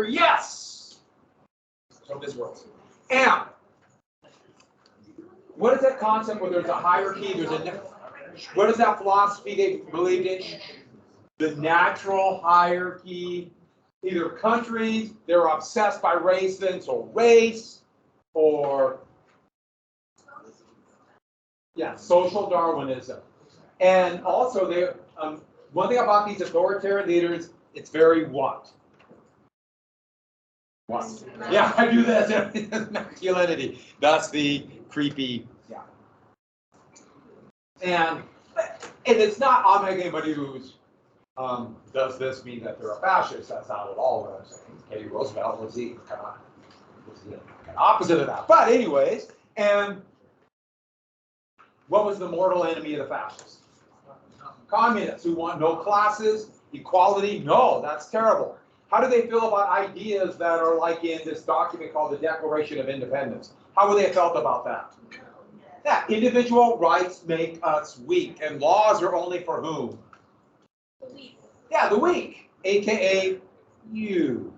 Yes. So this works. And what is that concept where there's a hierarchy? What is that philosophy they believed in? The natural hierarchy. Either countries, they're obsessed by race, then so race, or social Darwinism. And also, one thing about these authoritarian leaders, it's very what? What? Yeah, I do this. Masculinity. That's the creepy. Yeah. And it's not, I'm making anybody who's does this mean that they're a fascist? That's not at all what I'm saying. Teddy Roosevelt was the kind of opposite of that. But anyways, and what was the mortal enemy of the fascists? Communists who want no classes, equality. No, that's terrible. How do they feel about ideas that are like in this document called the Declaration of Independence? How would they have felt about that? Yeah, individual rights make us weak, and laws are only for whom? The weak. Yeah, the weak, aka you.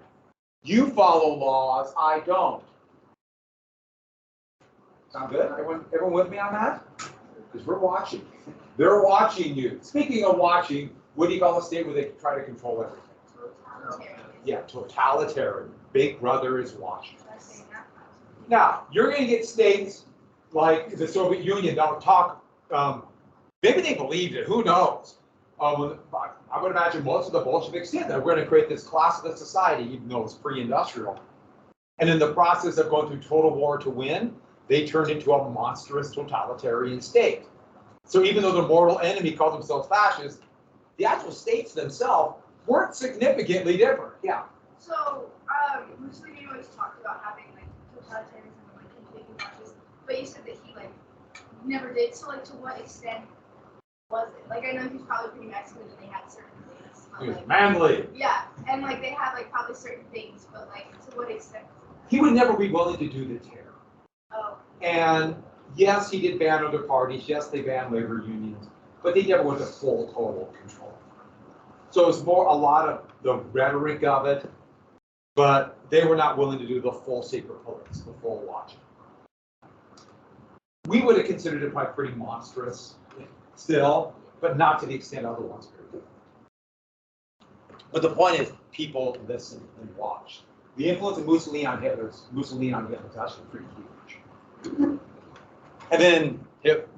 You follow laws, I don't. Sound good? Everyone with me on that? Because we're watching. They're watching you. Speaking of watching, what do you call a state where they try to control everything? Yeah, totalitarian. Big Brother is watching. Now, you're going to get states like the Soviet Union that will talk, maybe they believed it, who knows? I would imagine most of the Bolsheviks did that we're going to create this classless society, even though it's pre-industrial. And in the process of going through total war to win, they turned into a monstrous totalitarian state. So even though the mortal enemy called themselves fascists, the actual states themselves weren't significantly different. Yeah. So Mussolini always talked about having like totalitarianism and like taking fascism, but you said that he like never did. So like, to what extent was it? Like, I know he's probably pretty masculine and they had certain things. He was manly. Yeah, and like they had like probably certain things, but like to what extent? He would never be willing to do the terror. Oh. And yes, he did ban other parties. Yes, they banned labor unions, but they never went to full total control. So it's more a lot of the rhetoric of it, but they were not willing to do the full secret police, the full watching. We would have considered it probably pretty monstrous still, but not to the extent other ones do. But the point is, people listen and watch. The influence of Mussolini on Hitler's actually pretty huge. And then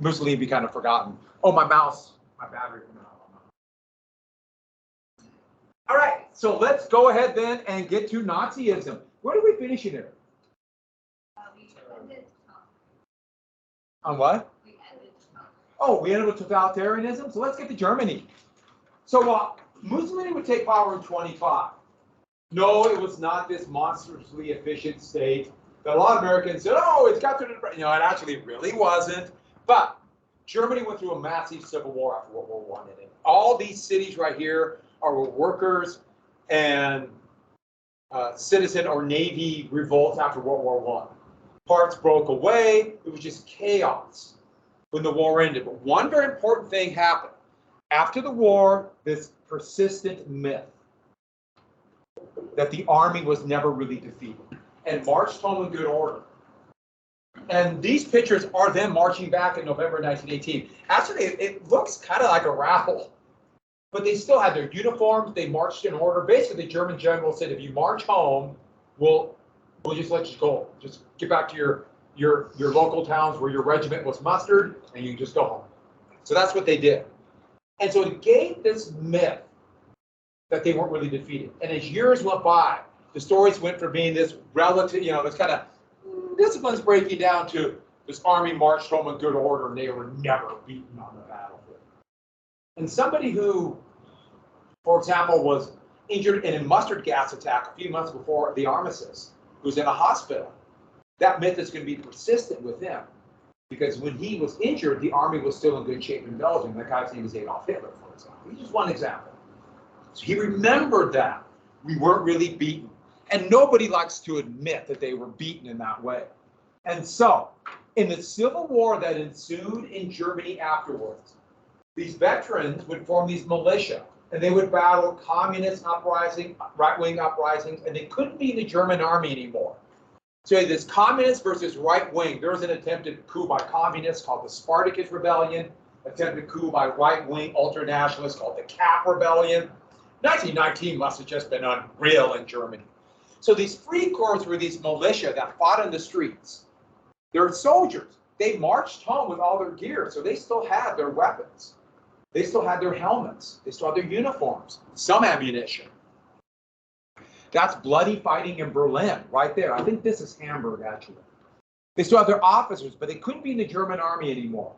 Mussolini be kind of forgotten. Oh, my mouse, my battery went out. All right, so let's go ahead then and get to Nazism. Where do we finish it here? We ended On what? We ended Oh, we ended with totalitarianism. So let's get to Germany. So Mussolini would take power in 25. No, it was not this monstrously efficient state that a lot of Americans said, oh, it's got to, it actually really wasn't. But Germany went through a massive civil war after World War I. And all these cities right here are workers and citizen or Navy revolts after World War I. Parts broke away. It was just chaos when the war ended. But one very important thing happened. After the war, this persistent myth that the army was never really defeated and marched home in good order. And these pictures are them marching back in November 1918. Actually, it looks kind of like a raffle, but they still had their uniforms. They marched in order. Basically, the German general said, if you march home, we'll just let you go. Just get back to your local towns where your regiment was mustered, and you can just go home. So that's what they did. And so it gave this myth that they weren't really defeated. And as years went by, the stories went from being this relative, this kind of discipline's breaking down to this army marched home in good order and they were never beaten on the battlefield. And somebody who, for example, was injured in a mustard gas attack a few months before the armistice, who's in a hospital, that myth is going to be persistent with him. Because when he was injured, the army was still in good shape in Belgium. That guy's name is Adolf Hitler, for example. He's just one example. So he remembered that we weren't really beaten. And nobody likes to admit that they were beaten in that way. And so, in the civil war that ensued in Germany afterwards, these veterans would form these militia. and they would battle communist uprising, right-wing uprisings, and they couldn't be in the German army anymore. So you had this communist versus right-wing. There was an attempted coup by communists called the Spartacus Rebellion, attempted coup by right-wing ultranationalists called the Cap Rebellion. 1919 must have just been unreal in Germany. So these free corps were these militia that fought in the streets. They're soldiers. They marched home with all their gear, so they still had their weapons. They still had their helmets. They still had their uniforms, some ammunition. That's bloody fighting in Berlin, right there. I think this is Hamburg, actually. They still have their officers, but they couldn't be in the German army anymore.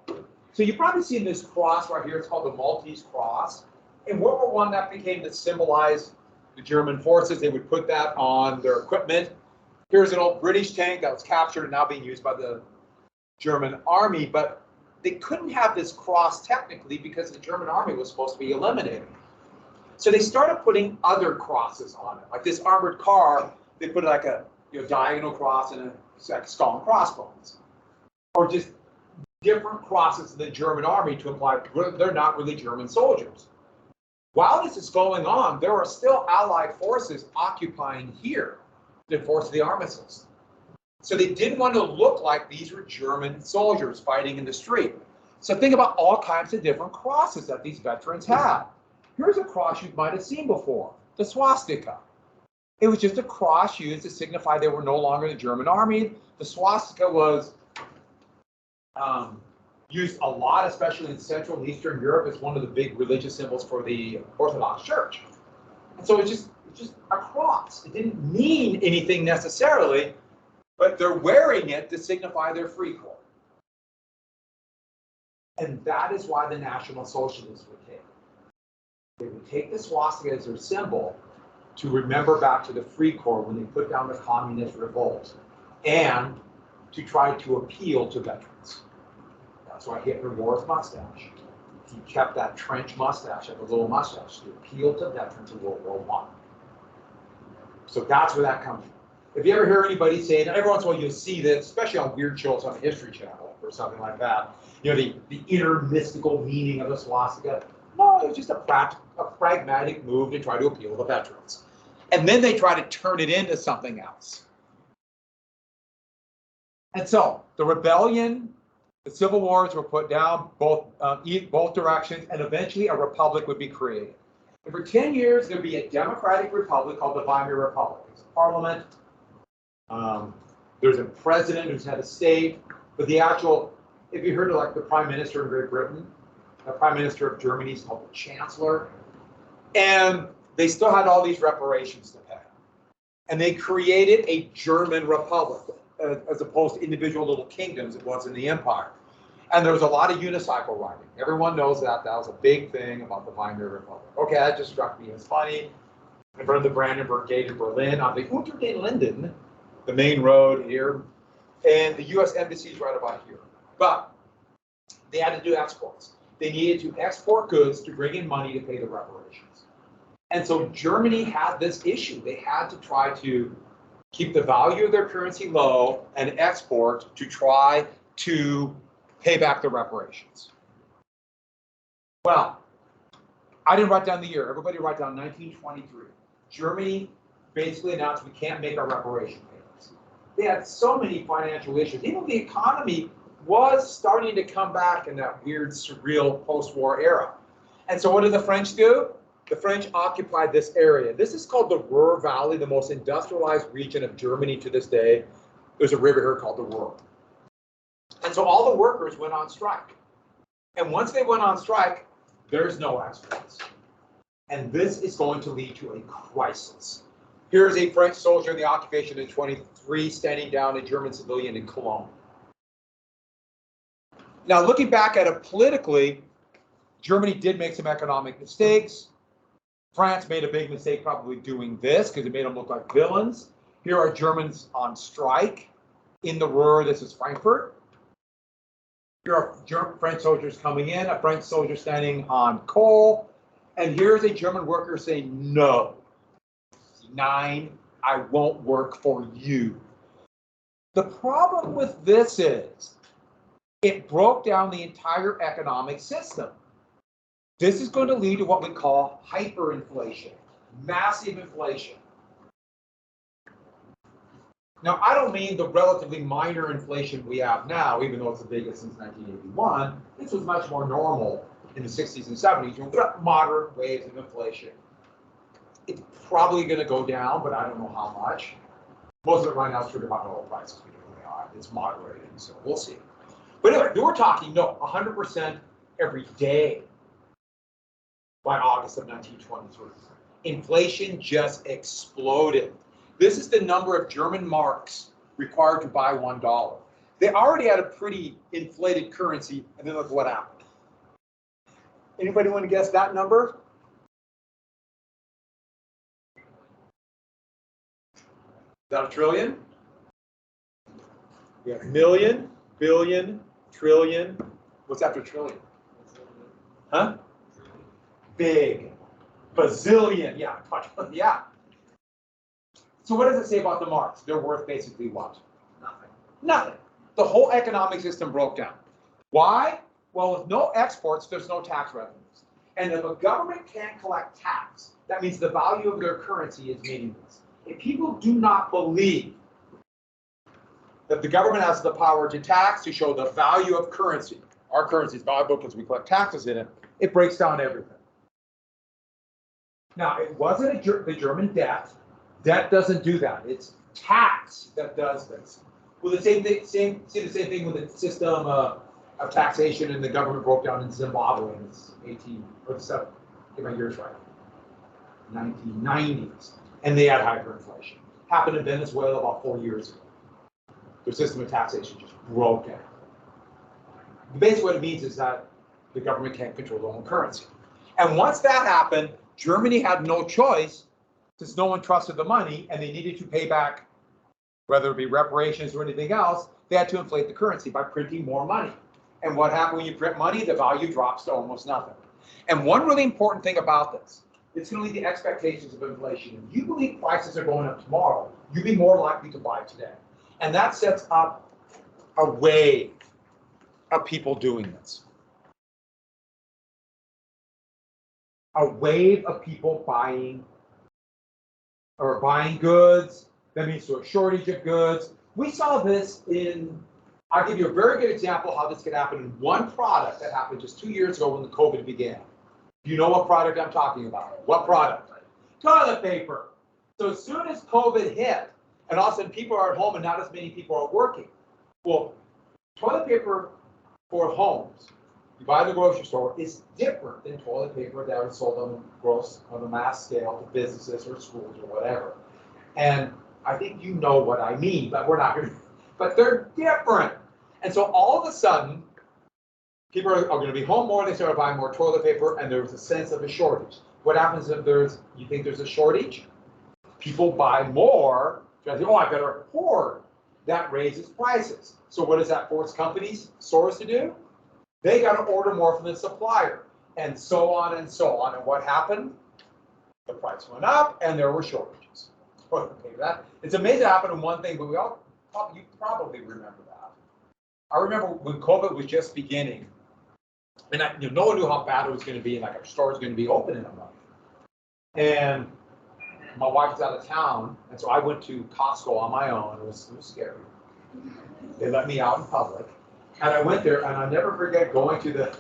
So you've probably seen this cross right here. It's called the Maltese Cross. In World War I, that became to symbolize the German forces. They would put that on their equipment. Here's an old British tank that was captured and now being used by the German army, but they couldn't have this cross technically because the German army was supposed to be eliminated. So they started putting other crosses on it, like this armored car. They put like a diagonal cross and a like skull and crossbones, or just different crosses in the German army to imply they're not really German soldiers. While this is going on, there are still Allied forces occupying here to enforce the armistice. So they didn't want to look like these were German soldiers fighting in the street. So think about all kinds of different crosses that these veterans had. Here's a cross you might have seen before, the swastika. It was just a cross used to signify they were no longer in the German army. The swastika was used a lot, especially in Central and Eastern Europe. It's one of the big religious symbols for the Orthodox Church. And so it's just a cross. It didn't mean anything necessarily, but they're wearing it to signify their free corps. And that is why the National Socialists would take it. They would take the swastika as their symbol to remember back to the free corps when they put down the communist revolt and to try to appeal to veterans. That's why Hitler wore his mustache. He kept that trench mustache, like a little mustache, to appeal to veterans of World War I. So that's where that comes from. If you ever hear anybody say, and every once in a while you'll see this, especially on weird shows on the History Channel or something like that, the inner mystical meaning of the swastika. No, it was just a pragmatic move to try to appeal to veterans. And then they try to turn it into something else. And so the rebellion, the civil wars were put down both directions, and eventually a republic would be created. And for 10 years, there'd be a democratic republic called the Weimar Republic. There's a parliament. There's a president who's head of state. But the actual, if you heard of like the prime minister in Great Britain, the prime minister of Germany is called the chancellor. And they still had all these reparations to pay. And they created a German republic, as opposed to individual little kingdoms it was in the empire. And there was a lot of unicycle riding. Everyone knows that. That was a big thing about the Weimar Republic. Okay, that just struck me as funny. In front of the Brandenburg Gate in Berlin, on the Unter den Linden, the main road here, and the U.S. embassy is right about here. But they had to do exports. They needed to export goods to bring in money to pay the reparations. And so Germany had this issue. They had to try to keep the value of their currency low and export to try to pay back the reparations. Well, I didn't write down the year. Everybody write down 1923. Germany basically announced we can't make our reparation payments. They had so many financial issues. Even the economy was starting to come back in that weird, surreal post-war era. And so what did the French do? The French occupied this area. This is called the Ruhr Valley, the most industrialized region of Germany to this day. There's a river here called the Ruhr. And so all the workers went on strike. And once they went on strike, there's no exports. And this is going to lead to a crisis. Here's a French soldier in the occupation in 23 standing down a German civilian in Cologne. Now, looking back at it politically, Germany did make some economic mistakes. France made a big mistake probably doing this because it made them look like villains. Here are Germans on strike in the Ruhr. This is Frankfurt. Here are French soldiers coming in, a French soldier standing on coal. And here's a German worker saying, no, 9, I won't work for you. The problem with this is it broke down the entire economic system. This is going to lead to what we call hyperinflation, massive inflation. Now, I don't mean the relatively minor inflation we have now, even though it's the biggest since 1981. This was much more normal in the 60s and 70s. You'll get moderate waves of inflation. It's probably going to go down, but I don't know how much. Most of it right now is triggered by oil prices. We know they are. It's moderating, so we'll see. But anyway, we're talking, 100% every day by August of 1923. Inflation just exploded. This is the number of German marks required to buy $1. They already had a pretty inflated currency, and then look what happened. Anybody want to guess that number? Is that a trillion? We have million, billion, trillion. What's after trillion? Huh? Big. Bazillion. Yeah. Yeah. So what does it say about the marks? They're worth basically what? Nothing. Nothing. The whole economic system broke down. Why? Well, with no exports, there's no tax revenues. And if a government can't collect tax, that means the value of their currency is meaningless. If people do not believe that the government has the power to tax, to show the value of currency, our currency is valuable because we collect taxes in it, it breaks down everything. Now, it wasn't the German debt. Debt doesn't do that. It's tax that does this. Well, the same thing. See the same thing with the system of taxation, and the government broke down in Zimbabwe in the 1807. Get my years right. 1990s, and they had hyperinflation. Happened in Venezuela about 4 years ago. Their system of taxation just broke down. Basically, what it means is that the government can't control their own currency. And once that happened, Germany had no choice, since no one trusted the money and they needed to pay back, whether it be reparations or anything else, they had to inflate the currency by printing more money. And what happened when you print money? The value drops to almost nothing. And one really important thing about this, it's going to lead to expectations of inflation. If you believe prices are going up tomorrow, you'll be more likely to buy today. And that sets up a wave of people doing this. A wave of people buying goods. That means to a shortage of goods. We saw this I'll give you a very good example how this could happen in one product that happened just 2 years ago when the COVID began. Do you know what product I'm talking about? What product? Toilet paper. So as soon as COVID hit, and all of a sudden people are at home and not as many people are working. Well, toilet paper for homes, you buy in the grocery store, is different than toilet paper that was sold on a mass scale to businesses or schools or whatever. And I think you know what I mean, but we're not going to, but they're different. And so all of a sudden, people are going to be home more, they start buying more toilet paper, and there's a sense of a shortage. What happens if you think there's a shortage? People buy more, because they say, I better hoard. That raises prices. So what does that force stores to do? They got to order more from the supplier, and so on and so on. And what happened? The price went up, and there were shortages. It's amazing it happened in one thing, but you probably remember that. I remember when COVID was just beginning, and no one knew how bad it was going to be, and like our store was going to be open in a month. And my wife was out of town, and so I went to Costco on my own. It was scary. They let me out in public, and I went there, and I'll never forget going to the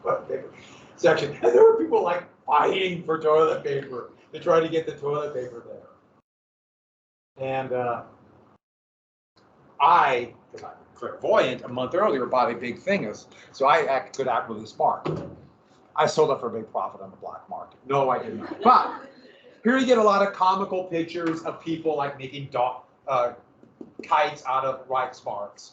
toilet paper section, and there were people like fighting for toilet paper to try to get the toilet paper there. And because I'm clairvoyant, a month earlier bought a big thing, so I could act really smart. I sold it for a big profit on the black market. No, I did not. But here you get a lot of comical pictures of people like making kites out of Reichsmarks,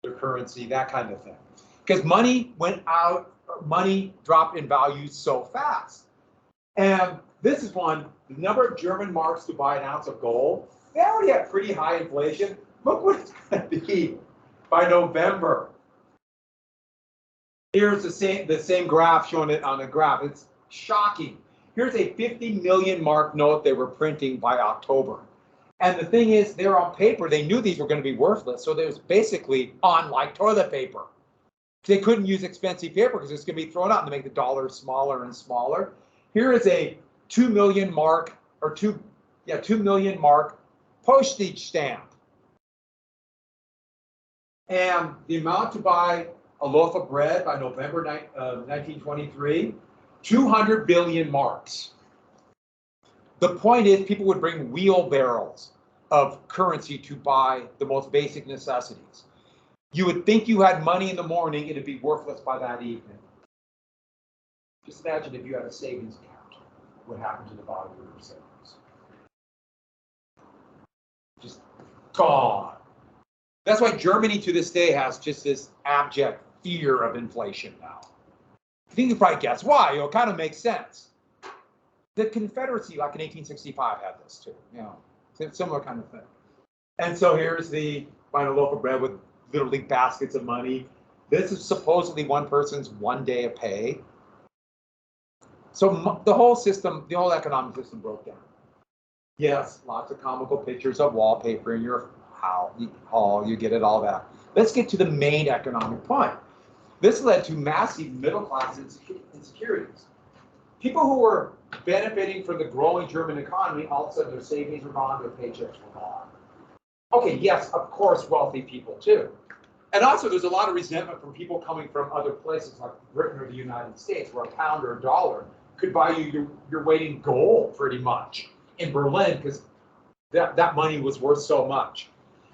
their currency, that kind of thing. Because money went out, money dropped in value so fast. And this is one, the number of German marks to buy an ounce of gold, they already had pretty high inflation. Look what it's going to be by November. Here's the same graph showing it on a graph. It's shocking. Here's a 50 million mark note they were printing by October. And the thing is, they're on paper. They knew these were going to be worthless. So they was basically on like toilet paper. They couldn't use expensive paper because it's going to be thrown out and make the dollar smaller and smaller. Here is a 2 million mark or 2 million mark postage stamp. And the amount to buy a loaf of bread by November 1923, 200 billion marks. The point is, people would bring wheelbarrows of currency to buy the most basic necessities. You would think you had money in the morning, it'd be worthless by that evening. Just imagine if you had a savings account, what happened to the value of your savings? Just gone. That's why Germany to this day has just this abject fear of inflation now. I think you probably guess why. It kind of makes sense. The Confederacy, like in 1865, had this too. Similar kind of thing. And so here's the buying a loaf of bread with literally baskets of money. This is supposedly one person's 1 day of pay. So the whole system, the whole economic system broke down. Yes, lots of comical pictures of wallpaper in your hall, you get it all that. Let's get to the main economic point. This led to massive middle class insecurities. People who were benefiting from the growing German economy, all of a sudden their savings were gone, their paychecks were gone. Okay, yes, of course, wealthy people too. And also there's a lot of resentment from people coming from other places like Britain or the United States, where a pound or a dollar could buy you your weight in gold pretty much in Berlin, because that money was worth so much.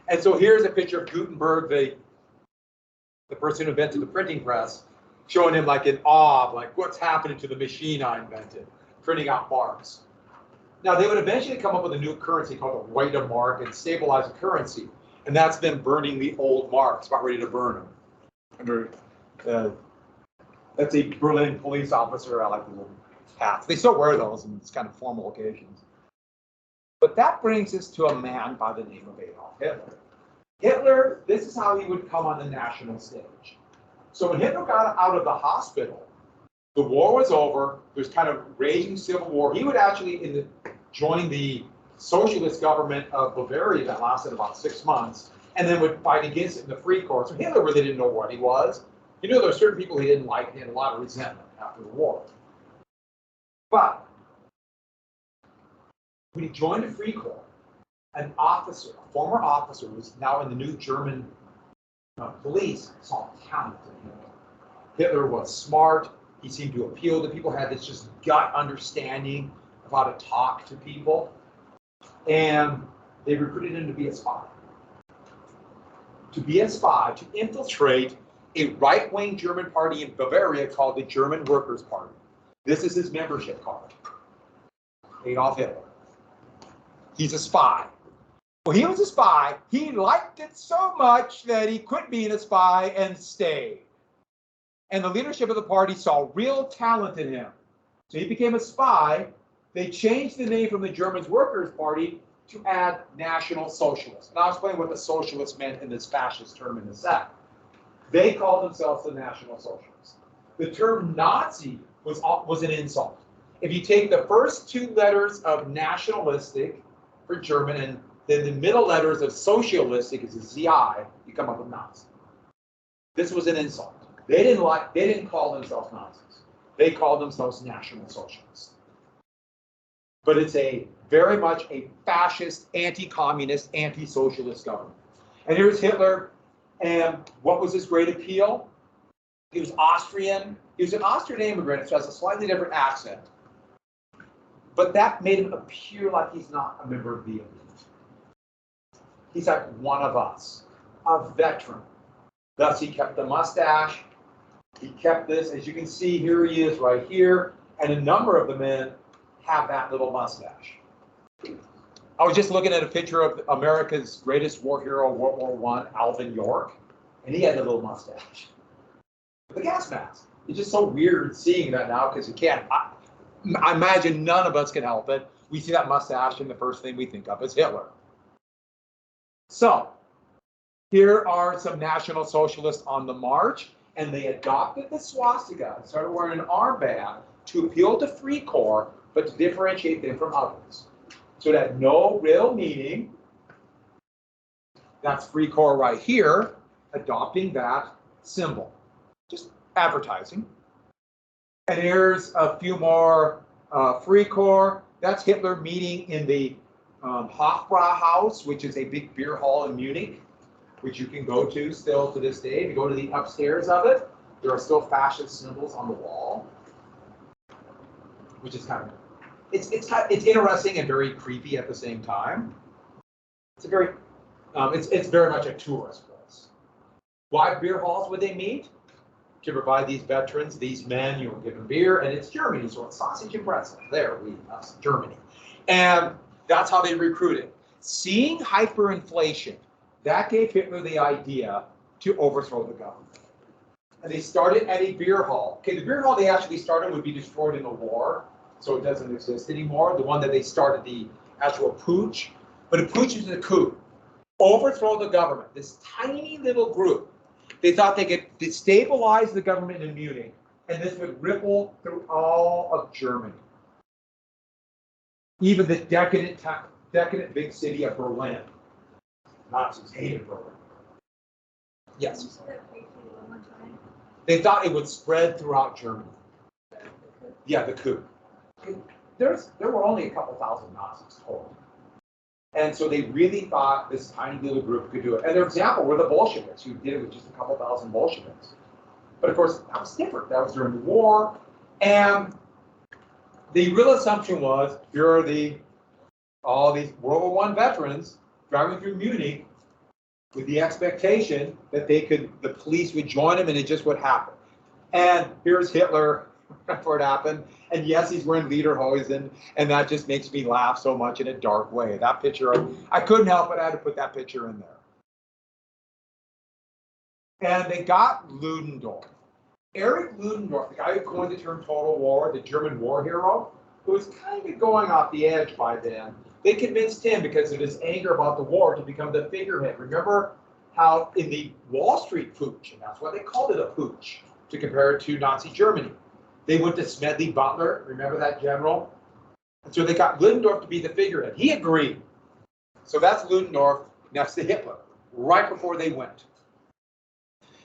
And so here's a picture of Gutenberg, the person who invented the printing press, showing him like in awe of like what's happening to the machine I invented, printing out marks. Now they would eventually come up with a new currency called the White mark and stabilize the currency. And that's them burning the old marks, about ready to burn them. That's a Berlin police officer. I like the little hats. They still wear those in these kind of formal occasions. But that brings us to a man by the name of Adolf Hitler. Hitler, this is how he would come on the national stage. So when Hitler got out of the hospital, the war was over, there's kind of raging civil war. He would actually join the socialist government of Bavaria that lasted about 6 months, and then would fight against it in the Free Corps. So Hitler really didn't know what he was. He knew there were certain people he didn't like, he had a lot of resentment after the war. But when he joined the Free Corps, an officer, a former officer, who was now in the new German police, saw talent in Hitler. Hitler was smart. He seemed to appeal to people, had this just gut understanding of how to talk to people. And they recruited him to be a spy. To be a spy, to infiltrate a right-wing German party in Bavaria called the German Workers' Party. This is his membership card. Adolf Hitler. He's a spy. Well, he was a spy. He liked it so much that he quit being a spy and stayed. And the leadership of the party saw real talent in him. So he became a spy. They changed the name from the German Workers' Party to add National Socialist. And I'll explain what the socialist meant in this fascist term in a sec. They called themselves the National Socialists. The term Nazi was an insult. If you take the first 2 letters of nationalistic for German and then the middle letters of socialistic is a ZI, you come up with Nazi. This was an insult. They didn't call themselves Nazis. They called themselves National Socialists. But it's very much a fascist, anti-communist, anti-socialist government. And here's Hitler, and what was his great appeal? He was Austrian. He was an Austrian immigrant, so has a slightly different accent. But that made him appear like he's not a member of the elite. He's like one of us, a veteran. Thus, he kept the mustache. He kept this. As you can see, here he is right here. And a number of the men have that little mustache. I was just looking at a picture of America's greatest war hero, World War I, Alvin York, and he had a little mustache. The gas mask. It's just so weird seeing that now because you can't. I imagine none of us can help it. We see that mustache, and the first thing we think of is Hitler. So, here are some National Socialists on the march, and they adopted the swastika and started wearing an armband to appeal to Free Corps, but to differentiate them from others. So it had no real meaning. That's Free Corps right here, adopting that symbol. advertising. And here's a few more Freikorps. That's Hitler meeting in the Hofbrauhaus, which is a big beer hall in Munich, which you can go to still to this day. If you go to the upstairs of it, there are still fascist symbols on the wall, which is kind of it's interesting and very creepy at the same time. It's a very it's very much a tourist place. Why beer halls would they meet? To provide these veterans, these men, you will give them beer, and it's Germany, so it's sausage and pretzel. There, us, Germany. And that's how they recruited. Seeing hyperinflation, that gave Hitler the idea to overthrow the government. And they started at a beer hall. Okay, the beer hall they actually started would be destroyed in the war, so it doesn't exist anymore. The one that they started, the actual APUSH, but APUSH is a coup. Overthrow the government, this tiny little group. They thought they could destabilize the government in Munich, and this would ripple through all of Germany. Even the decadent big city of Berlin. Nazis hated Berlin. Yes. They thought it would spread throughout Germany. Yeah, the coup. There were only a couple thousand Nazis total. And so they really thought this tiny little group could do it. And their example were the Bolsheviks, who did it with just a couple thousand Bolsheviks. But of course, that was different. That was during the war. And the real assumption was, here are all these World War I veterans driving through Munich with the expectation that the police would join them and it just would happen. And here's Hitler before it happened. And yes, he's wearing lederhosen, and that just makes me laugh so much in a dark way. That picture, I couldn't help it. I had to put that picture in there. And they got Ludendorff. Erich Ludendorff, the guy who coined the term total war, the German war hero, who was kind of going off the edge by then, they convinced him, because of his anger about the war, to become the figurehead. Remember how in the Wall Street putsch, and that's why they called it a putsch, to compare it to Nazi Germany. They went to Smedley Butler, remember that general? And so they got Ludendorff to be the figurehead. He agreed. So that's Ludendorff next to Hitler, right before they went.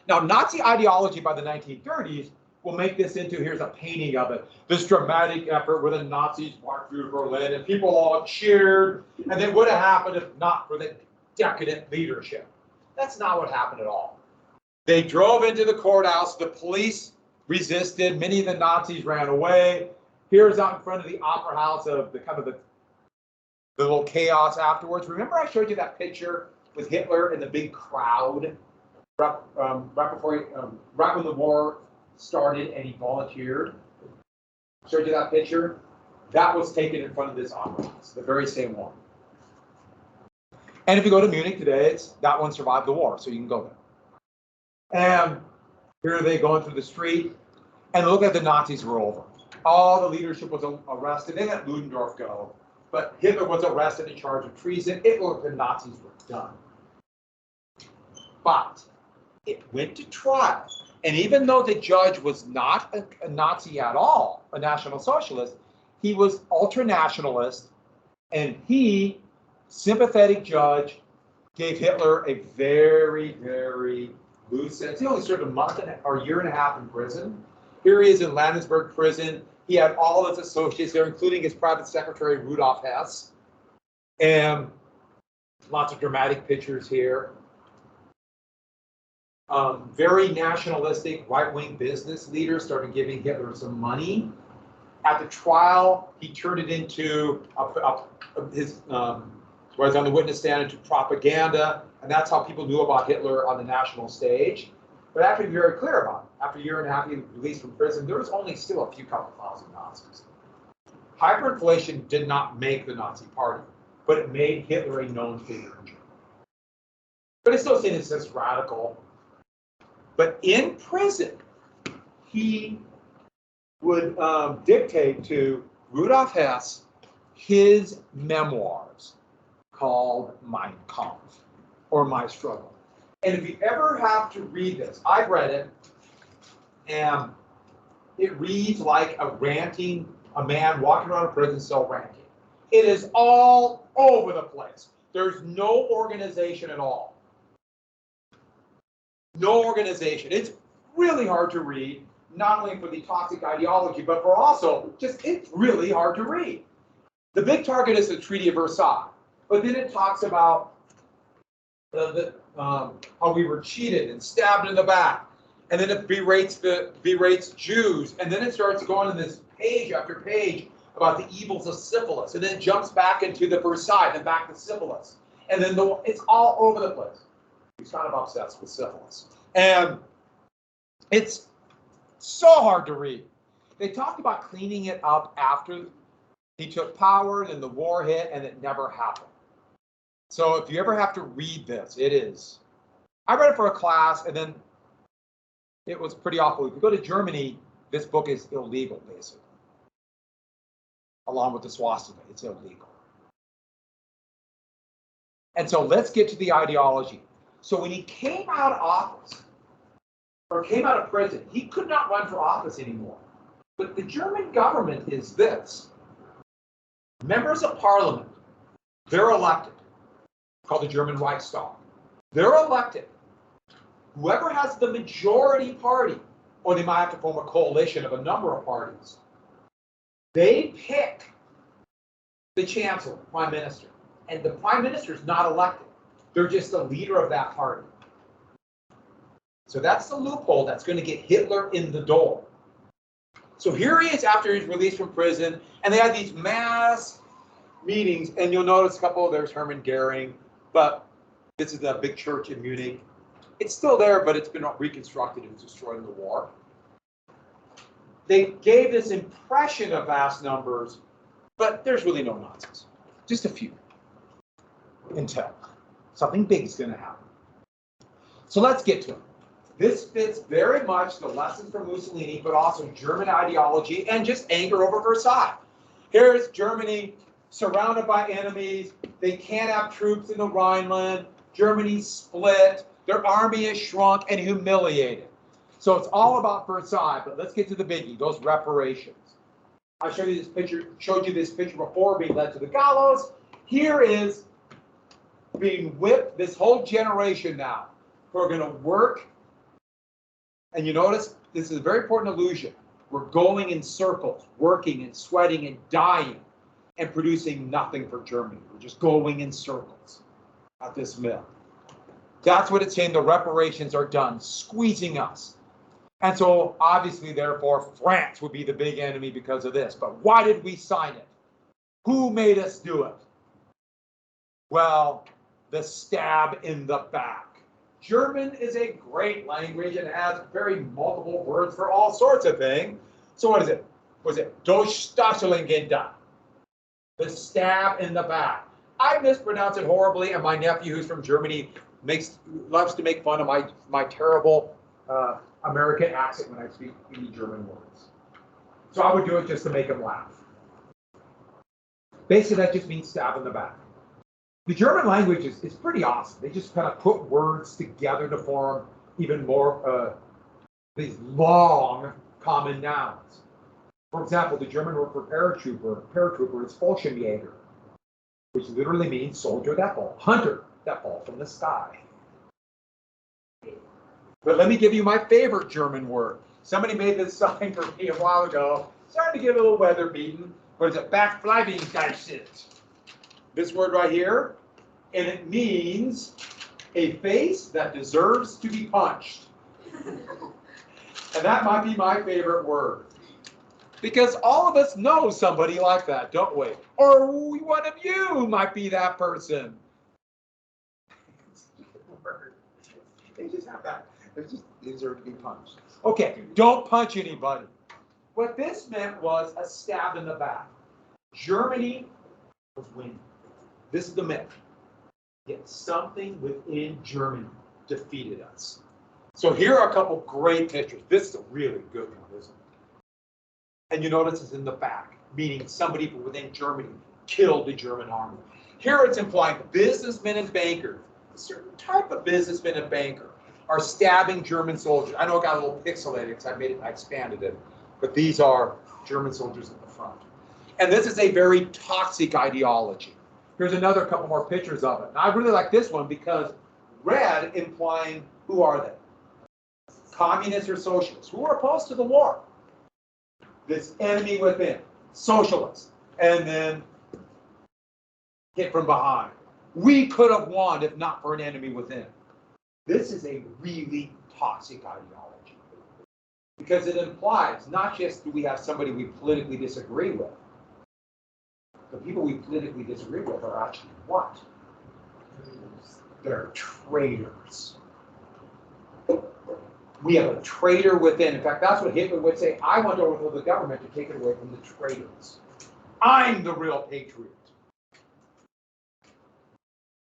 Now, Nazi ideology by the 1930s will make this into, here's a painting of it, this dramatic effort where the Nazis walked through Berlin and people all cheered, and then what would have happened if not for the decadent leadership? That's not what happened at all. They drove into the courthouse, the police resisted, many of the Nazis ran away. Here's out in front of the Opera House of the little chaos afterwards. Remember I showed you that picture with Hitler and the big crowd right when the war started and he volunteered? Showed you that picture? That was taken in front of this Opera House, the very same one. And if you go to Munich today, that one survived the war, so you can go there. And here are they going through the street, and look at the Nazis were over. All the leadership was arrested. They let Ludendorff go, but Hitler was arrested in charge of treason. It looked like the Nazis were done. But it went to trial, and even though the judge was not a Nazi at all, a National Socialist, he was ultranationalist, and he, sympathetic judge, gave Hitler a very, very loose sentence. He only served a month or a year and a half in prison. Here he is in Landesberg prison. He had all his associates there, including his private secretary, Rudolf Hess. And lots of dramatic pictures here. Very nationalistic, right-wing business leaders started giving Hitler some money. At the trial, he turned it into where he's on the witness stand, into propaganda, and that's how people knew about Hitler on the national stage. But I have to be very clear about it. After a year and a half, he was released from prison. There was only still a few couple thousand Nazis. Hyperinflation did not make the Nazi Party, but it made Hitler a known figure in Germany. But it's still seen as this radical. But in prison, he would dictate to Rudolf Hess his memoirs called Mein Kampf, or My Struggle. And if you ever have to read this, I've read it, and it reads like a man walking around a prison cell ranting. It is all over the place. There's no organization at all. No organization. It's really hard to read, not only for the toxic ideology, but for also just it's really hard to read. The big target is the Treaty of Versailles, but then it talks about how we were cheated and stabbed in the back, and then it berates Jews, and then it starts going in this page after page about the evils of syphilis, and then jumps back into the Versailles, then back to syphilis, and then it's all over the place. He's kind of obsessed with syphilis, and it's so hard to read. They talked about cleaning it up after he took power, and the war hit, and it never happened. So if you ever have to read this, it is. I read it for a class, and then it was pretty awful. If you go to Germany, this book is illegal, basically. Along with the swastika, it's illegal. And so let's get to the ideology. So when he came out of office, or came out of prison, he could not run for office anymore. But the German government is this. Members of parliament, they're elected, called the German Reichstag. They're elected. Whoever has the majority party, or they might have to form a coalition of a number of parties, they pick the chancellor, prime minister. And the prime minister is not elected. They're just the leader of that party. So that's the loophole that's going to get Hitler in the door. So here he is after he's released from prison, and they had these mass meetings, and you'll notice a couple, there's Hermann Goering, but this is the big church in Munich. It's still there, but it's been reconstructed. It was destroyed in the war. They gave this impression of vast numbers, but there's really no Nazis. Just a few. Until something big is going to happen. So let's get to it. This fits very much the lessons from Mussolini, but also German ideology and just anger over Versailles. Here's Germany surrounded by enemies. They can't have troops in the Rhineland. Germany's split. Their army is shrunk and humiliated. So it's all about Versailles, but let's get to the biggie, those reparations. I showed you this picture before being led to the gallows. Here is being whipped, this whole generation now, who are going to work. And you notice, this is a very important illusion. We're going in circles, working and sweating and dying and producing nothing for Germany. We're just going in circles at this mill. That's what it's saying. The reparations are done, squeezing us. And so obviously, therefore, France would be the big enemy because of this. But why did we sign it? Who made us do it? Well, the stab in the back. German is a great language and has very multiple words for all sorts of things. So what is it? Was it Durchstacheln da? The stab in the back. I mispronounce it horribly, and my nephew, who's from Germany, loves to make fun of my terrible American accent when I speak any German words. So I would do it just to make him laugh. Basically, that just means stab in the back. The German language is pretty awesome. They just kind of put words together to form even more these long common nouns. For example, the German word for paratrooper is Fallschirmjäger, which literally means soldier that fall, hunter that fall from the sky. But let me give you my favorite German word. Somebody made this sign for me a while ago. Starting to get a little weather beaten. What is it? Backflyvinggeist. This word right here, and it means a face that deserves to be punched. And that might be my favorite word. Because all of us know somebody like that, don't we? Or one of you might be that person. They just have that. They just deserve to be punched. Okay, don't punch anybody. What this meant was a stab in the back. Germany was winning. This is the myth. Yet something within Germany defeated us. So here are a couple great pictures. This is a really good one, isn't it? And you notice it's in the back, meaning somebody from within Germany killed the German army. Here it's implying businessmen and bankers, a certain type of businessman and banker, are stabbing German soldiers. I know it got a little pixelated because I expanded it, but these are German soldiers at the front. And this is a very toxic ideology. Here's another couple more pictures of it. And I really like this one because red implying, who are they? communists or socialists, who are opposed to the war. This enemy within, socialists, and then hit from behind. We could have won if not for an enemy within. This is a really toxic ideology because it implies not just do we have somebody we politically disagree with, the people we politically disagree with are actually what? They're traitors. We have a traitor within. In fact, that's what Hitler would say. I want to overthrow the government to take it away from the traitors. I'm the real patriot.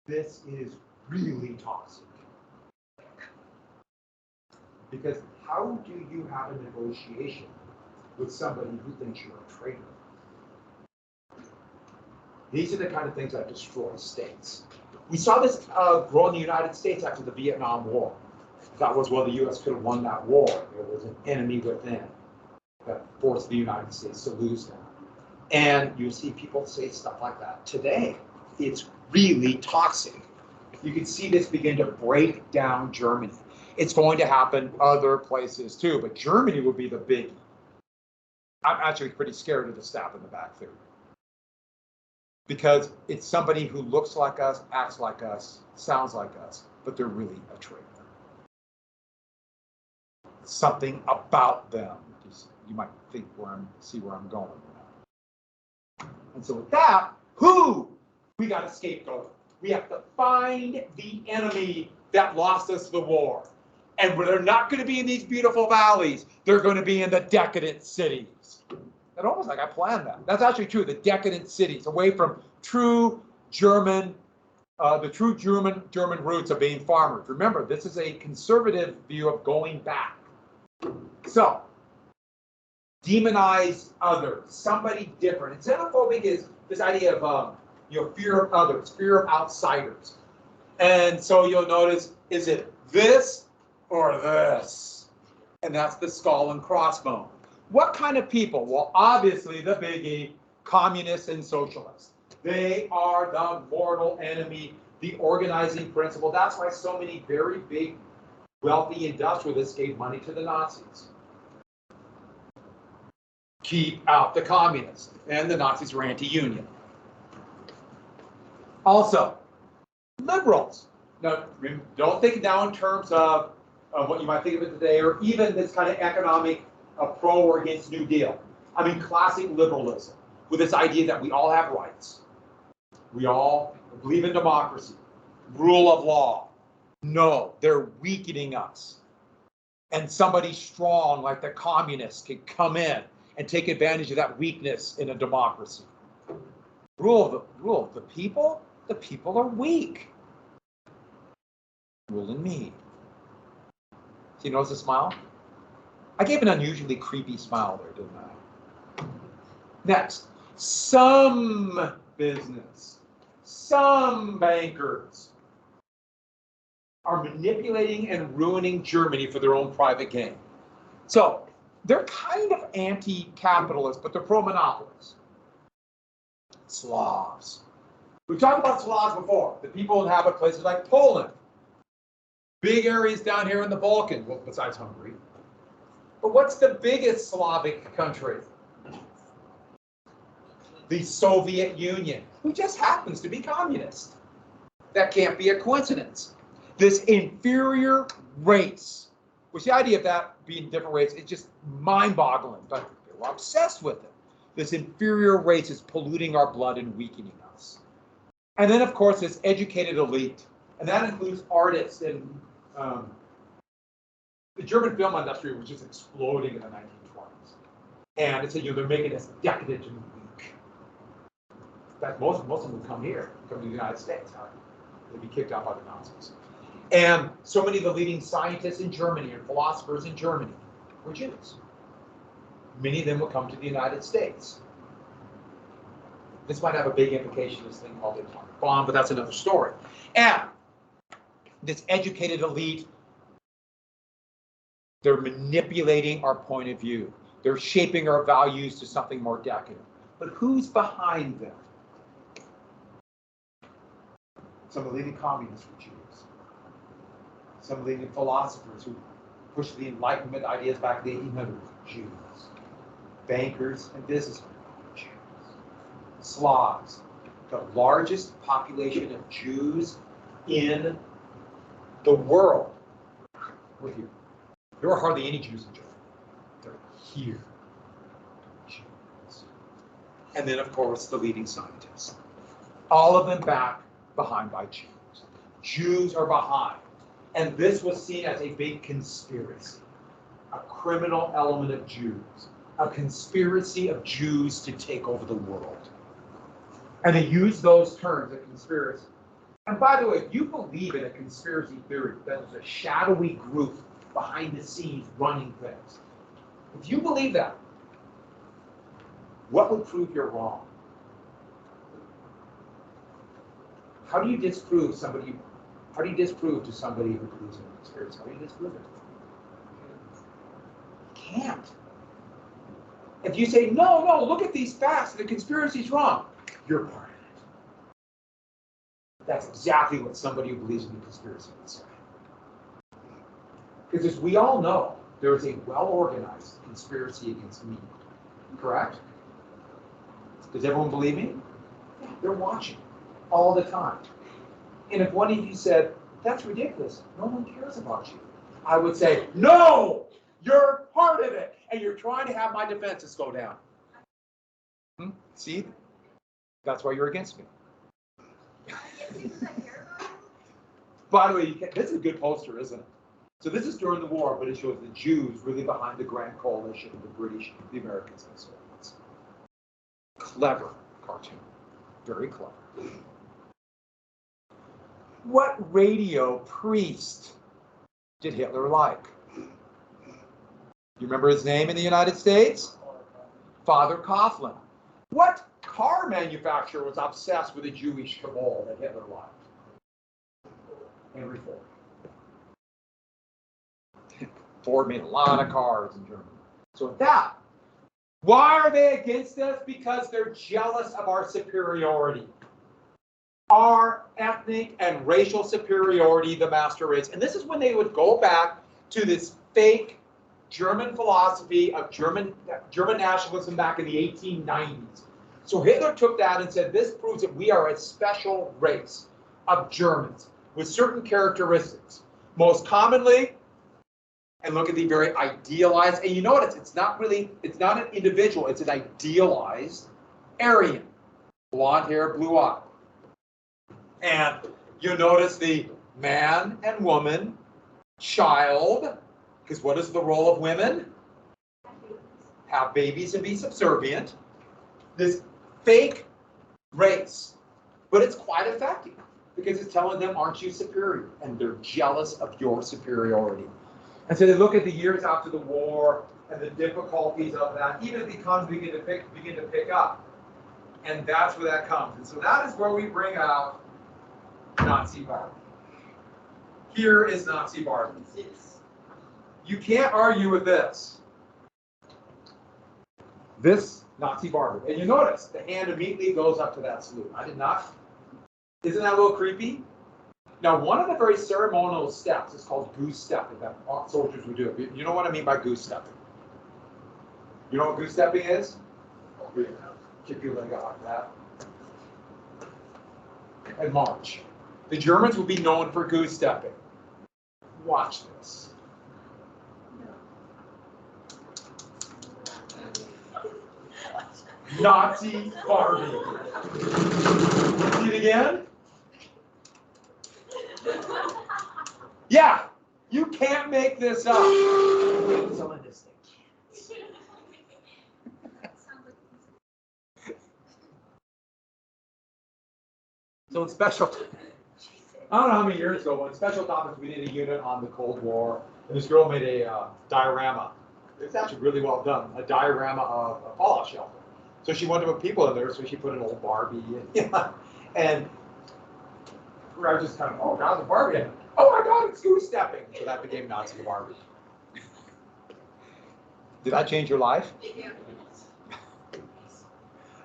This is really toxic. Because how do you have a negotiation with somebody who thinks you're a traitor? These are the kind of things that destroy states. We saw this grow in the United States after the Vietnam War. That was, well, the U.S. could have won that war. There was an enemy within that forced the United States to lose that. And you see people say stuff like that today. It's really toxic. You can see this begin to break down Germany. It's going to happen other places too, but Germany will be the biggie. I'm actually pretty scared of the stab in the back theory. Because it's somebody who looks like us, acts like us, sounds like us, but they're really a traitor. Something about them. You might think see where I'm going with that. And so with that, we got a scapegoat. We have to find the enemy that lost us the war. And they're not going to be in these beautiful valleys. They're going to be in the decadent cities. And almost like I planned that. That's actually true. The decadent cities, away from true German, the true German roots of being farmers. Remember, this is a conservative view of going back. So, demonize others, somebody different. And xenophobic is this idea of fear of others, fear of outsiders. And so you'll notice, is it this or this? And that's the skull and crossbone. What kind of people? Well, obviously the biggie, communists and socialists. They are the mortal enemy, the organizing principle. That's why so many very big, wealthy industrialists gave money to the Nazis. Keep out the communists. And the Nazis were anti-union. Also, liberals. Now, don't think now in terms of what you might think of it today, or even this kind of economic pro or against New Deal. I mean, classic liberalism, with this idea that we all have rights. We all believe in democracy, rule of law. No, they're weakening us. And somebody strong like the communists can come in and take advantage of that weakness in a democracy. Rule of the people are weak. Rule in me. So you notice the smile? I gave an unusually creepy smile there, didn't I? Next, some business, some bankers are manipulating and ruining Germany for their own private gain. So they're kind of anti-capitalist, but they're pro-monopolist. Slavs. We've talked about Slavs before. The people inhabit places like Poland. Big areas down here in the Balkans, well, besides Hungary. But what's the biggest Slavic country? The Soviet Union, who just happens to be communist. That can't be a coincidence. This inferior race, which the idea of that being different race is just mind-boggling, but we're obsessed with it. This inferior race is polluting our blood and weakening us. And then, of course, this educated elite, and that includes artists and the German film industry was just exploding in the 1920s. And it's they're making us decadent and weak. In fact, most of them would come here, come to the United States. They'd be kicked out by the Nazis. And so many of the leading scientists in Germany and philosophers in Germany were Jews. Many of them would come to the United States. This might have a big implication, this thing called the atomic bomb, but that's another story. And this educated elite, they're manipulating our point of view. They're shaping our values to something more decadent. But who's behind them? Some of the leading communists were Jews. Some of the leading philosophers who push the Enlightenment ideas back in the 1800s, Jews. Bankers and businessmen, Jews. Slavs, the largest population of Jews in the world were here. There were hardly any Jews in Germany. They're here. Jews. And then, of course, the leading scientists. All of them back behind by Jews. Jews are behind. And this was seen as a big conspiracy, a criminal element of Jews, a conspiracy of Jews to take over the world. And they use those terms, a conspiracy. And by the way, if you believe in a conspiracy theory that there's a shadowy group behind the scenes running things, if you believe that, what would prove you're wrong? How do you disprove somebody? How do you disprove to somebody who believes in a conspiracy? How do you disprove it? You can't. If you say, no, look at these facts, the conspiracy's wrong, you're part of it. That's exactly what somebody who believes in the conspiracy would say. Because as we all know, there is a well-organized conspiracy against me. Correct? Does everyone believe me? Yeah, they're watching all the time. And if one of you said, that's ridiculous, no one cares about you, I would say, no, you're part of it, and you're trying to have my defenses go down. See? That's why you're against me. By the way, this is a good poster, isn't it? So this is during the war, but it shows the Jews really behind the Grand Coalition, the British, the Americans, and so on. Clever cartoon. Very clever. What radio priest did Hitler like? You remember his name in the United States? Father Coughlin. What car manufacturer was obsessed with a Jewish cabal that Hitler liked? Henry Ford. Ford made a lot of cars in Germany. So with that, why are they against us? Because they're jealous of our superiority. Our ethnic and racial superiority, the master race. And this is when they would go back to this fake German philosophy of German nationalism back in the 1890s. So Hitler took that and said, this proves that we are a special race of Germans with certain characteristics. Most commonly, and look at the very idealized, and you notice it's not an individual, it's an idealized Aryan. Blonde hair, blue eye. And you notice the man and woman, child, because what is the role of women? Have babies and be subservient. This fake race, but it's quite effective because it's telling them, aren't you superior? And they're jealous of your superiority. And so they look at the years after the war and the difficulties of that, even if the economy begin to pick up. And that's where that comes. And so that is where we bring out Nazi Barbie. Here is Nazi Barbie. You can't argue with this. This Nazi Barbie. And you notice the hand immediately goes up to that salute. I did not. Isn't that a little creepy? Now, one of the very ceremonial steps is called goose stepping that soldiers would do. You know what I mean by goose stepping? You know what goose stepping is? Kick your leg out like that. And march. The Germans would be known for goose stepping. Watch this. Nazi Barbie. See it again? Yeah, you can't make this up. Some of this thing. So in special, I don't know how many years ago, in special topics, we did a unit on the Cold War, and this girl made a diorama. It's actually really well done, a diorama of a fallout shelter. So she wanted to put people in there, so she put an old Barbie in, and I was just kind of, oh, now the Barbie. Oh my God, it's goose stepping. So that became Nazi Barbie. Did that change your life? Yeah.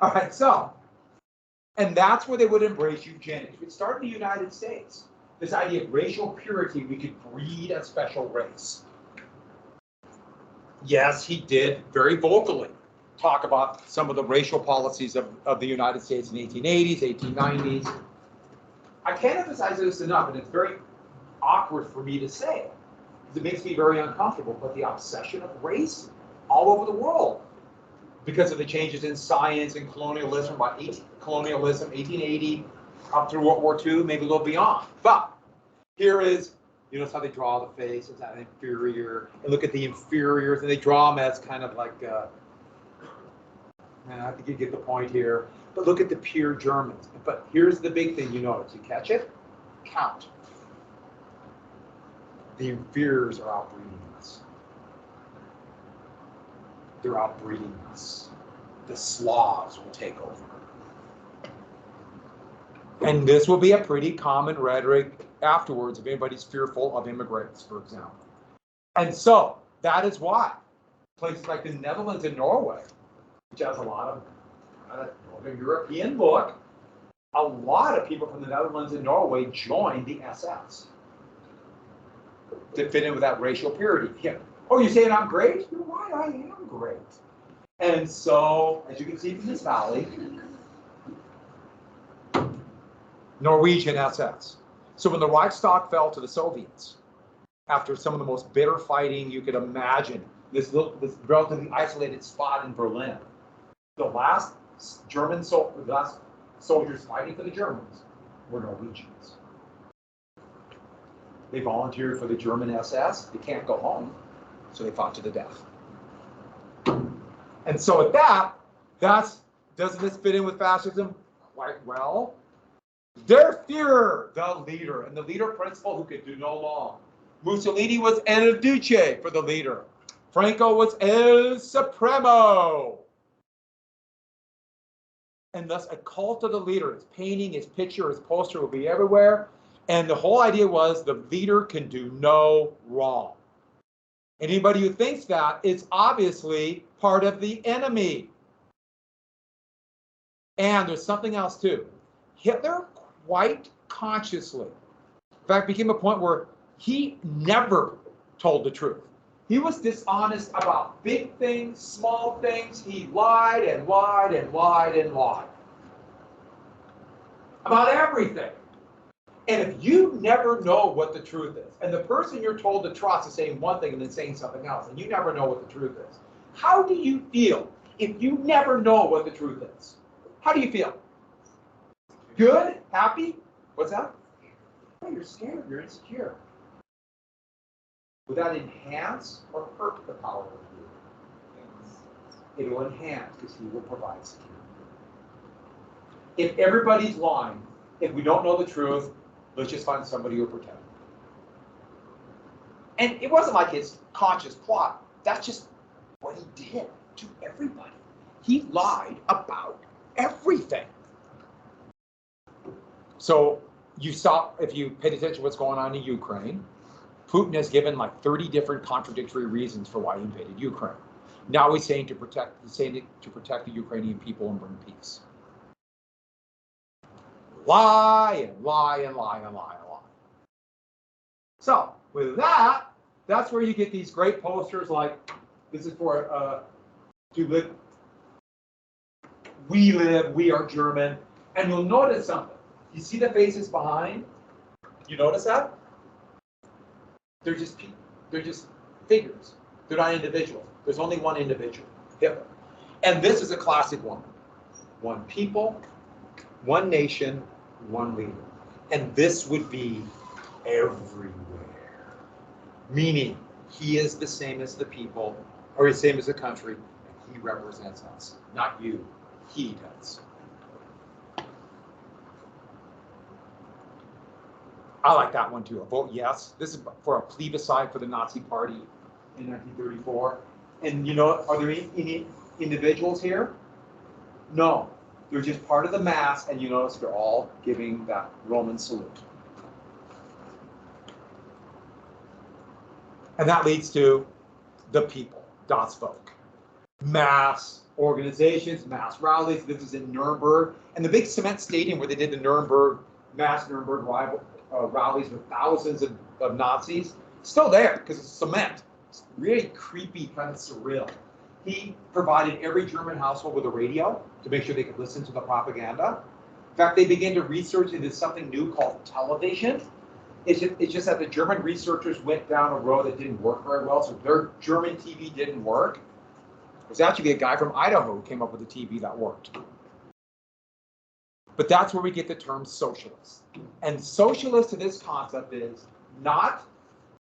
All right, so, and that's where they would embrace eugenics. It started in the United States. This idea of racial purity, we could breed a special race. Yes, he did very vocally talk about some of the racial policies of the United States in the 1880s, 1890s. I can't emphasize this enough, and it's very awkward for me to say, because it makes me very uncomfortable, but the obsession of race all over the world, because of the changes in science and colonialism, colonialism, 1880, up through World War II, maybe a little beyond. But here is, you notice how they draw the face as that inferior, and look at the inferiors, and they draw them as kind of like, I think you get the point here. But look at the pure Germans. But here's the big thing you notice. You catch it? Count. The inferiors are outbreeding us. They're outbreeding us. The Slavs will take over. And this will be a pretty common rhetoric afterwards if anybody's fearful of immigrants, for example. And so that is why places like the Netherlands and Norway, which has a lot of Northern European look, a lot of people from the Netherlands and Norway joined the SS to fit in with that racial purity. Yeah. Oh, you're saying I'm great? You're right, I am great. And so, as you can see from this valley, Norwegian SS. So when the Reichstag fell to the Soviets, after some of the most bitter fighting you could imagine, this relatively isolated spot in Berlin, the last soldiers fighting for the Germans were Norwegians. They volunteered for the German SS. They can't go home, so they fought to the death. And so at doesn't this fit in with fascism? Quite well. Der Führer, the leader, and the leader principle who could do no wrong. Mussolini was El Duce for the leader. Franco was El Supremo. And thus a cult of the leader. His painting, his picture, his poster will be everywhere. And the whole idea was the leader can do no wrong. Anybody who thinks that is obviously part of the enemy. And there's something else too. Hitler quite consciously, in fact, became a point where he never told the truth. He was dishonest about big things, small things. He lied and lied and lied and lied about everything. And if you never know what the truth is, and the person you're told to trust is saying one thing and then saying something else, and you never know what the truth is, how do you feel if you never know what the truth is? How do you feel? Good? Happy? What's that? Oh, you're scared. You're insecure. Would that enhance or hurt the power of you? It will enhance because he will provide security. If everybody's lying, if we don't know the truth, let's just find somebody who will protect. And it wasn't like his conscious plot. That's just what he did to everybody. He lied about everything. So you saw, if you paid attention to what's going on in Ukraine, Putin has given like 30 different contradictory reasons for why he invaded Ukraine. Now he's saying to protect the Ukrainian people and bring peace. Lie and lie and lie and lie and lie. So with that, that's where you get these great posters like, this is for we live, we are German. And you'll notice something. You see the faces behind? You notice that? They're just figures. They're not individuals. There's only one individual, Hitler. And this is a classic one. One people, one nation, one leader. And this would be everywhere. Meaning, he is the same as the people, or the same as the country, and he represents us. Not you, he does. I like that one too. A vote yes. This is for a plebiscite for the Nazi Party in 1934. And you know, are there any individuals here? No. They're just part of the mass, and you notice they're all giving that Roman salute. And that leads to the people, Das Volk. Mass organizations, mass rallies. This is in Nuremberg. And the big cement stadium where they did the mass Nuremberg rallies with thousands of Nazis, still there because it's cement. really creepy, kind of surreal. He provided every German household with a radio to make sure they could listen to the propaganda. In fact, they began to research into something new called television. It's just that the German researchers went down a road that didn't work very well, so their German TV didn't work. It was actually a guy from Idaho who came up with a TV that worked. But that's where we get the term socialist. And socialist to this concept is not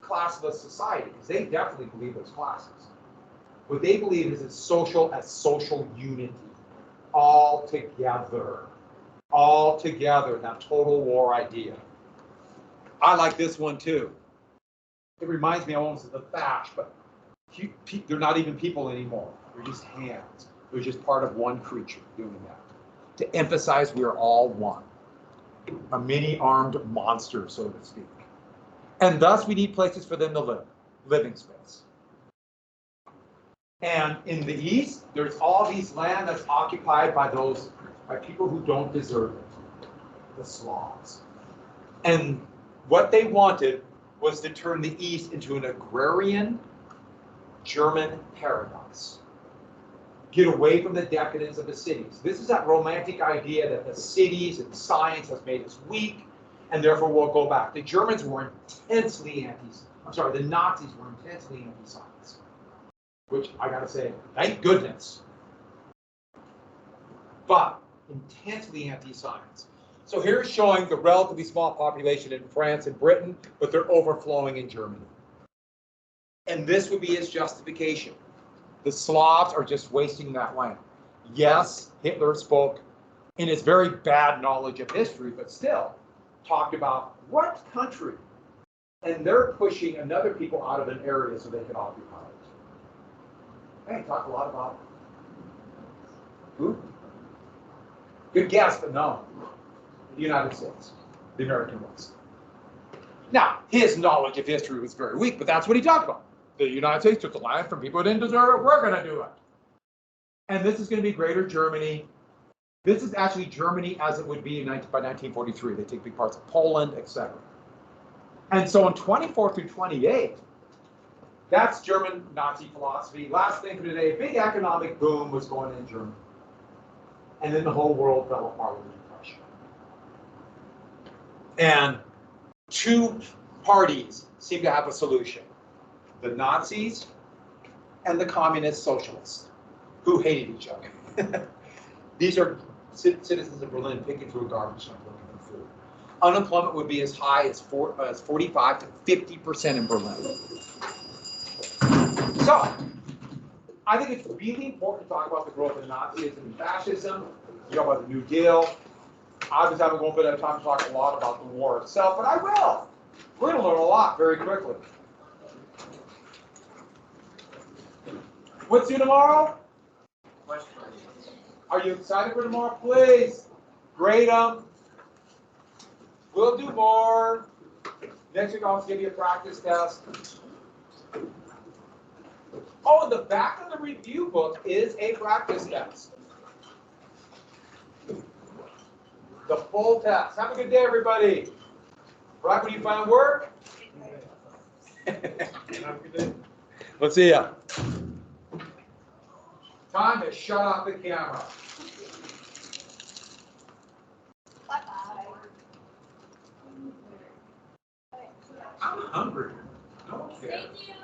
classless society, because they definitely believe there's classes. What they believe is it's social as social unity, all together, that total war idea. I like this one too. It reminds me almost of the Thatch, but they're not even people anymore. They're just hands. They're just part of one creature doing that. To emphasize we are all one. A mini-armed monster, so to speak. And thus we need places for them to live, living space. And in the East, there's all these land that's occupied by people who don't deserve it, the Slavs. And what they wanted was to turn the East into an agrarian German paradise. Get away from the decadence of the cities. This is that romantic idea that the cities and science has made us weak, and therefore we'll go back. The Germans were intensely the Nazis were intensely anti-science, which I gotta say, thank goodness. But intensely anti-science. So here's showing the relatively small population in France and Britain, but they're overflowing in Germany. And this would be his justification. The Slavs are just wasting that land. Yes, Hitler spoke in his very bad knowledge of history, but still talked about what country? And they're pushing another people out of an area so they can occupy it. Hey, talk a lot about who? Good guess, but no. The United States, the American West. Now, his knowledge of history was very weak, but that's what he talked about. The United States took the land from people who didn't deserve it. We're going to do it. And this is going to be Greater Germany. This is actually Germany as it would be by 1943. They take big parts of Poland, etc. And so in 24 through 28, that's German Nazi philosophy. Last thing for today, big economic boom was going on in Germany. And then the whole world fell apart with the Depression. And two parties seem to have a solution. The Nazis and the communist socialists, who hated each other. These are citizens of Berlin picking through a garbage dump looking for food. Unemployment would be as high as 45 to 50% in Berlin. So, I think it's really important to talk about the growth of Nazism and fascism. You know about the New Deal. I just haven't going to have time to talk a lot about the war itself, but I will. We're going to learn a lot very quickly. What's due tomorrow? Are you excited for tomorrow? Please grade them. We'll do more. Next week I'll give you a practice test. Oh, in the back of the review book is a practice test. The full test. Have a good day, everybody. Right when you find work. Have a good day. Let's see ya. Time to shut off the camera. Bye-bye. I'm hungry. Okay. Thank you.